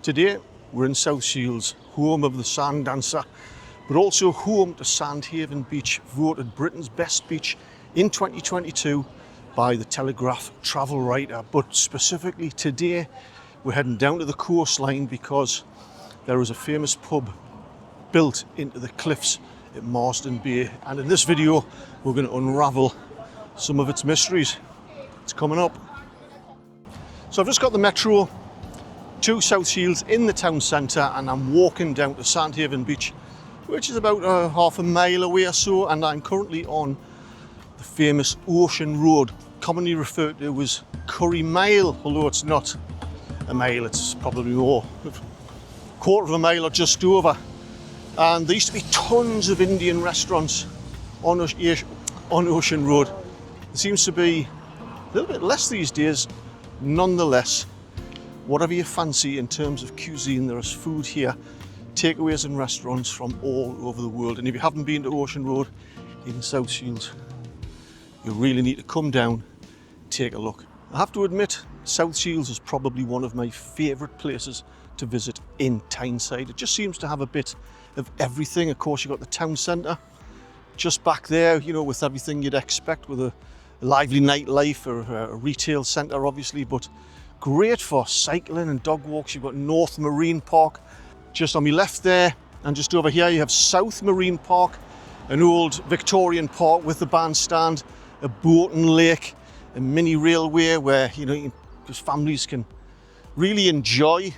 Today we're in South Shields, home of the Sand Dancer, but also home to Sandhaven Beach, voted Britain's best beach in 2022 by the Telegraph travel writer. But specifically today we're heading down to the coastline because there is a famous pub built into the cliffs at Marsden Bay, and in this video we're going to unravel some of its mysteries. It's coming up. So I've just got the metro to South Shields in the town centre, and I'm walking down to Sandhaven Beach, which is about half a mile away or so, and I'm currently on the famous Ocean Road, commonly referred to as Curry Mile, although it's not a mile, it's probably more, a quarter of a mile or just over. And there used to be tons of Indian restaurants on Ocean Road. There seems to be a little bit less these days. Nonetheless, whatever you fancy in terms of cuisine, there is food here, takeaways and restaurants from all over the world. And if you haven't been to Ocean Road in South Shields, you really need to come down, take a look. I have to admit, South Shields is probably one of my favourite places to visit in Tyneside. It just seems to have a bit of everything. Of course, you've got the town centre just back there, you know, with everything you'd expect, with a lively nightlife, or a retail centre obviously, but great for cycling and dog walks. You've got North Marine Park just on my left there, and just over here you have South Marine Park, an old Victorian park with the bandstand, a boating lake, a mini railway where, you know, families can really enjoy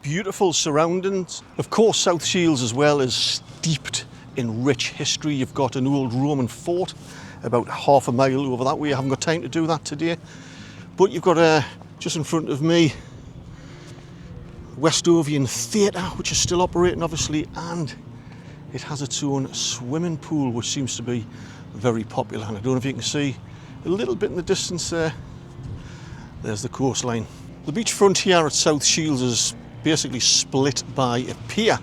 beautiful surroundings. Of course, South Shields as well is steeped in rich history. You've got an old Roman fort about half a mile over that way. I haven't got time to do that today, but you've got just in front of me Westovian Theatre, which is still operating obviously, and it has its own swimming pool, which seems to be very popular. And I don't know if you can see a little bit in the distance there, there's the coastline. The beachfront here at South Shields is basically split by a pier.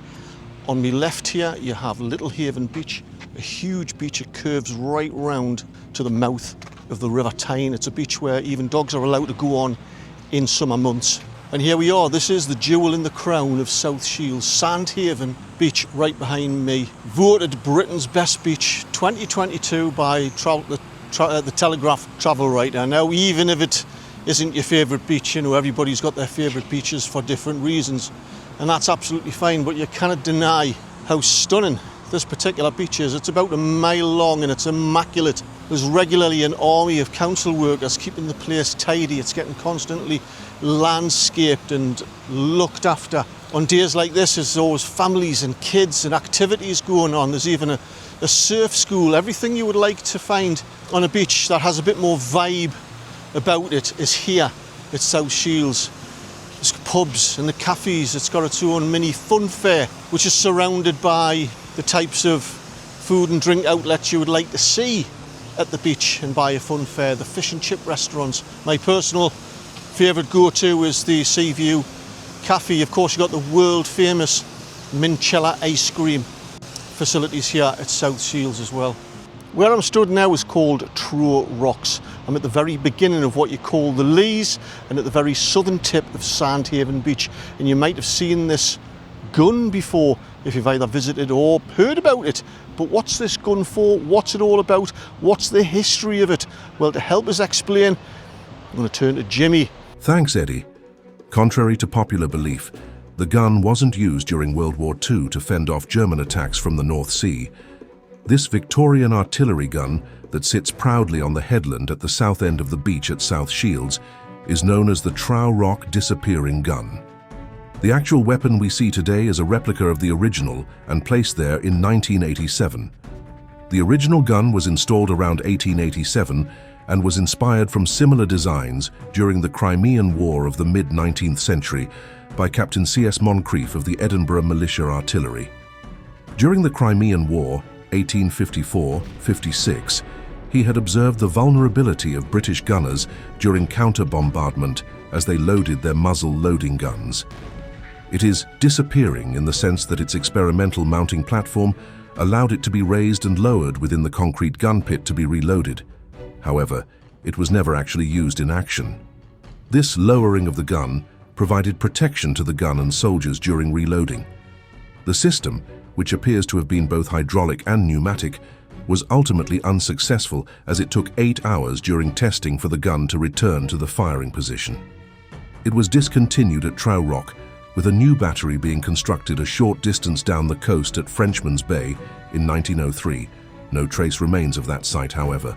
On my left here you have Little Haven Beach, a huge beach. It curves right round to the mouth of the River Tyne. It's a beach where even dogs are allowed to go on in summer months. And here we are, this is the jewel in the crown of South Shields, Sandhaven Beach right behind me. Voted Britain's best beach 2022 by the Telegraph travel writer. Now, even if it isn't your favourite beach, you know, everybody's got their favourite beaches for different reasons, and that's absolutely fine, but you cannot deny how stunning this particular beach is. It's about a mile long and it's immaculate. There's regularly an army of council workers keeping the place tidy. It's getting constantly landscaped and looked after. On days like this, there's always families and kids and activities going on. There's even a surf school. Everything you would like to find on a beach that has a bit more vibe about it is here at South Shields. There's pubs and the cafes. It's got its own mini fun fair, which is surrounded by the types of food and drink outlets you would like to see at the beach and by a fun fair. The fish and chip restaurants. My personal favourite go-to is the Seaview Cafe. Of course, you've got the world famous Minchella ice cream facilities here at South Shields as well. Where I'm stood now is called Trow Rocks. I'm at the very beginning of what you call the Lees, and at the very southern tip of Sandhaven Beach. And you might have seen this gun before if you've either visited or heard about it. But what's this gun for? What's it all about? What's the history of it? Well, to help us explain, I'm going to turn to Jimmy. Thanks, Eddie. Contrary to popular belief, the gun wasn't used during World War II to fend off German attacks from the North Sea. This Victorian artillery gun that sits proudly on the headland at the south end of the beach at South Shields is known as the Trow Rock Disappearing Gun. The actual weapon we see today is a replica of the original and placed there in 1987. The original gun was installed around 1887 and was inspired from similar designs during the Crimean War of the mid-19th century by Captain C.S. Moncrieff of the Edinburgh Militia Artillery. During the Crimean War, 1854-56, he had observed the vulnerability of British gunners during counter-bombardment as they loaded their muzzle-loading guns. It is disappearing in the sense that its experimental mounting platform allowed it to be raised and lowered within the concrete gun pit to be reloaded. However, it was never actually used in action. This lowering of the gun provided protection to the gun and soldiers during reloading. The system, which appears to have been both hydraulic and pneumatic, was ultimately unsuccessful as it took 8 hours during testing for the gun to return to the firing position. It was discontinued at Trow Rock, with a new battery being constructed a short distance down the coast at Frenchman's Bay in 1903. No trace remains of that site, however.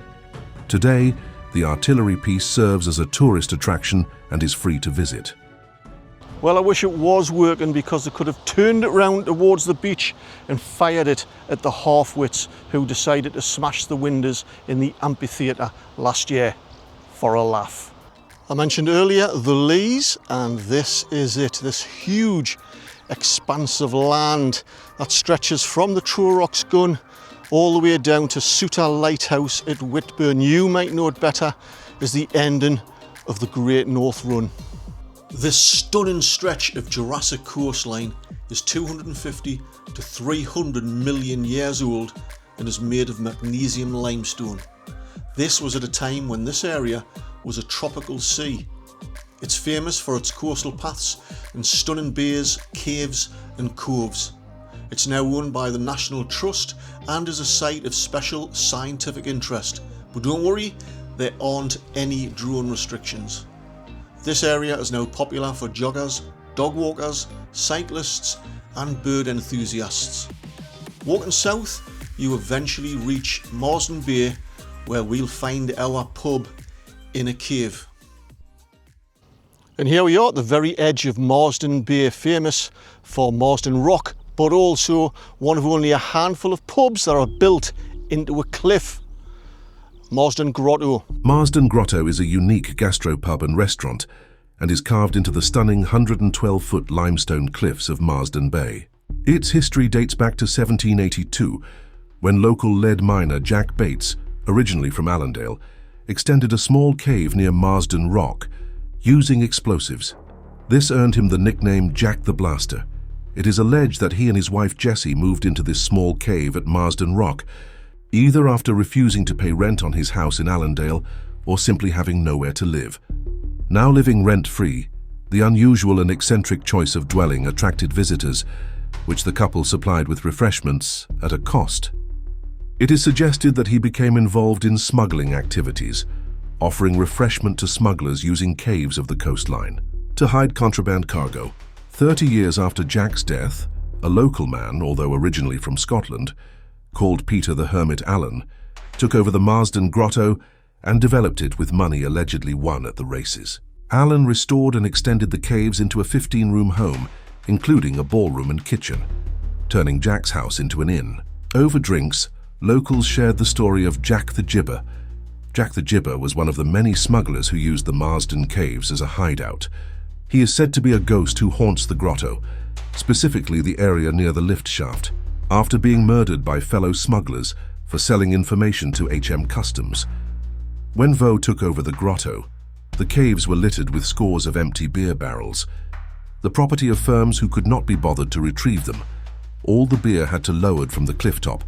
Today, the artillery piece serves as a tourist attraction and is free to visit. Well, I wish it was working, because they could have turned it round towards the beach and fired it at the half-wits who decided to smash the windows in the amphitheatre last year for a laugh. I mentioned earlier the Lees, and this is it, this huge expanse of land that stretches from the Trow Rocks gun all the way down to Souter Lighthouse at Whitburn. You might know it better as the ending of the Great North Run. This stunning stretch of Jurassic coastline is 250 to 300 million years old and is made of magnesium limestone. This was at a time when this area was a tropical sea. It's famous for its coastal paths and stunning bays, caves and coves. It's now owned by the National Trust and is a site of special scientific interest. But don't worry, there aren't any drone restrictions. This area is now popular for joggers, dog walkers, cyclists and bird enthusiasts. Walking south, you eventually reach Marsden Bay, where we'll find our pub in a cave. And here we are at the very edge of Marsden Bay, famous for Marsden Rock, but also one of only a handful of pubs that are built into a cliff. Marsden Grotto. Marsden Grotto is a unique gastropub and restaurant and is carved into the stunning 112-foot limestone cliffs of Marsden Bay. Its history dates back to 1782, when local lead miner Jack Bates, originally from Allendale, extended a small cave near Marsden Rock, using explosives. This earned him the nickname Jack the Blaster. It is alleged that he and his wife Jessie moved into this small cave at Marsden Rock, either after refusing to pay rent on his house in Allendale or simply having nowhere to live. Now living rent-free, the unusual and eccentric choice of dwelling attracted visitors, which the couple supplied with refreshments at a cost. It is suggested that he became involved in smuggling activities, offering refreshment to smugglers using caves of the coastline to hide contraband cargo. 30 years after Jack's death, a local man, although originally from Scotland, called Peter the Hermit Allen, took over the Marsden Grotto and developed it with money allegedly won at the races. Allen restored and extended the caves into a 15-room home, including a ballroom and kitchen, turning Jack's house into an inn. Over drinks, locals shared the story of Jack the Gibber. Jack the Gibber was one of the many smugglers who used the Marsden Caves as a hideout. He is said to be a ghost who haunts the grotto, specifically the area near the lift shaft, after being murdered by fellow smugglers for selling information to HM Customs. When Vaux took over the grotto, the caves were littered with scores of empty beer barrels, the property of firms who could not be bothered to retrieve them. All the beer had to lowered from the cliff top,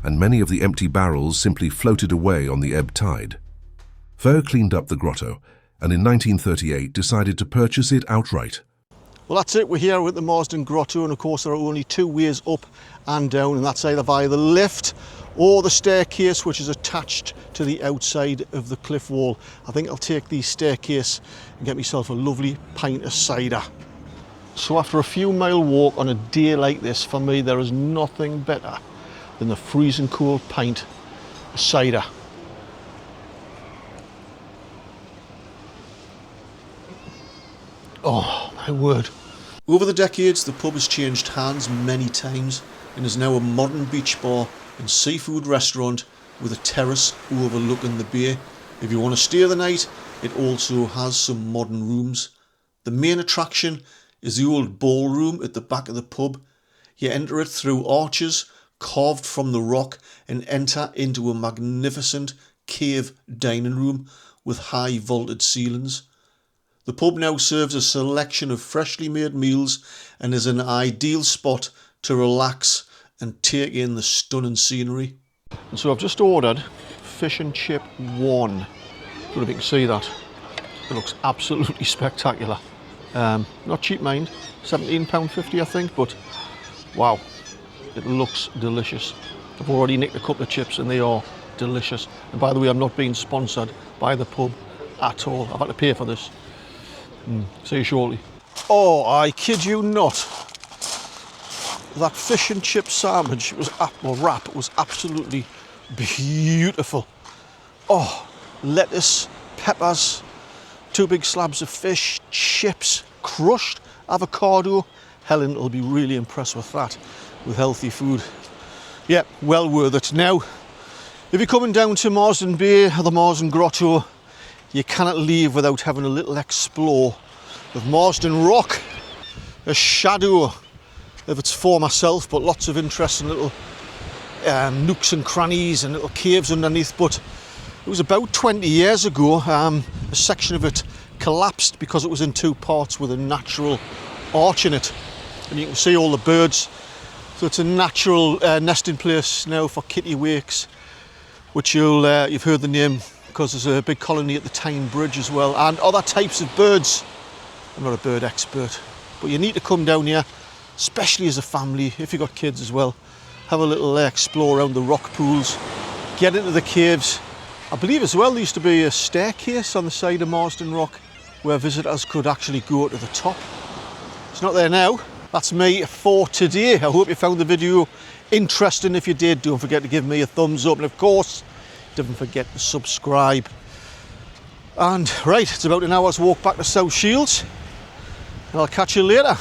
and many of the empty barrels simply floated away on the ebb tide. Vaux cleaned up the grotto, and in 1938 decided to purchase it outright. Well, that's it. We're here at the Marsden Grotto, and of course there are only two ways up and down, and that's either via the lift or the staircase, which is attached to the outside of the cliff wall. I think I'll take the staircase and get myself a lovely pint of cider. So after a few mile walk on a day like this, for me there is nothing better than the freezing cold pint of cider. Oh my word. Over the decades, the pub has changed hands many times and is now a modern beach bar and seafood restaurant with a terrace overlooking the bay. If you want to stay the night, it also has some modern rooms. The main attraction is the old ballroom at the back of the pub. You enter it through arches carved from the rock and enter into a magnificent cave dining room with high vaulted ceilings. The pub now serves a selection of freshly made meals and is an ideal spot to relax and take in the stunning scenery. And so I've just ordered fish and chip 1. I don't know if you can see that. It looks absolutely spectacular. Not cheap, mind. £17.50 I think, but wow, it looks delicious. I've already nicked a couple of chips and they are delicious. And by the way, I'm not being sponsored by the pub at all. I've had to pay for this. See you shortly. Oh, I kid you not. That fish and chip sandwich was wrap was absolutely beautiful. Oh, lettuce, peppers, 2 big slabs of fish, chips, crushed avocado. Helen will be really impressed with that, with healthy food. Yeah, well worth it. Now, if you're coming down to Marsden Bay or the Marsden Grotto, you cannot leave without having a little explore of Marsden Rock, a shadow of its former self, but lots of interesting little nooks and crannies and little caves underneath. But it was about 20 years ago, a section of it collapsed because it was in 2 parts with a natural arch in it. And you can see all the birds. So it's a natural nesting place now for kittiwakes, which you've heard the name because there's a big colony at the Tyne Bridge as well, and other types of birds. I'm not a bird expert, but you need to come down here, especially as a family, if you've got kids as well. Have a little explore around the rock pools, get into the caves. I believe as well there used to be a staircase on the side of Marsden Rock where visitors could actually go to the top. It's not there now. That's me for today. I hope you found the video interesting. If you did, don't forget to give me a thumbs up, and of course, don't forget to subscribe. And right, it's about an hour's walk back to South Shields, and I'll catch you later.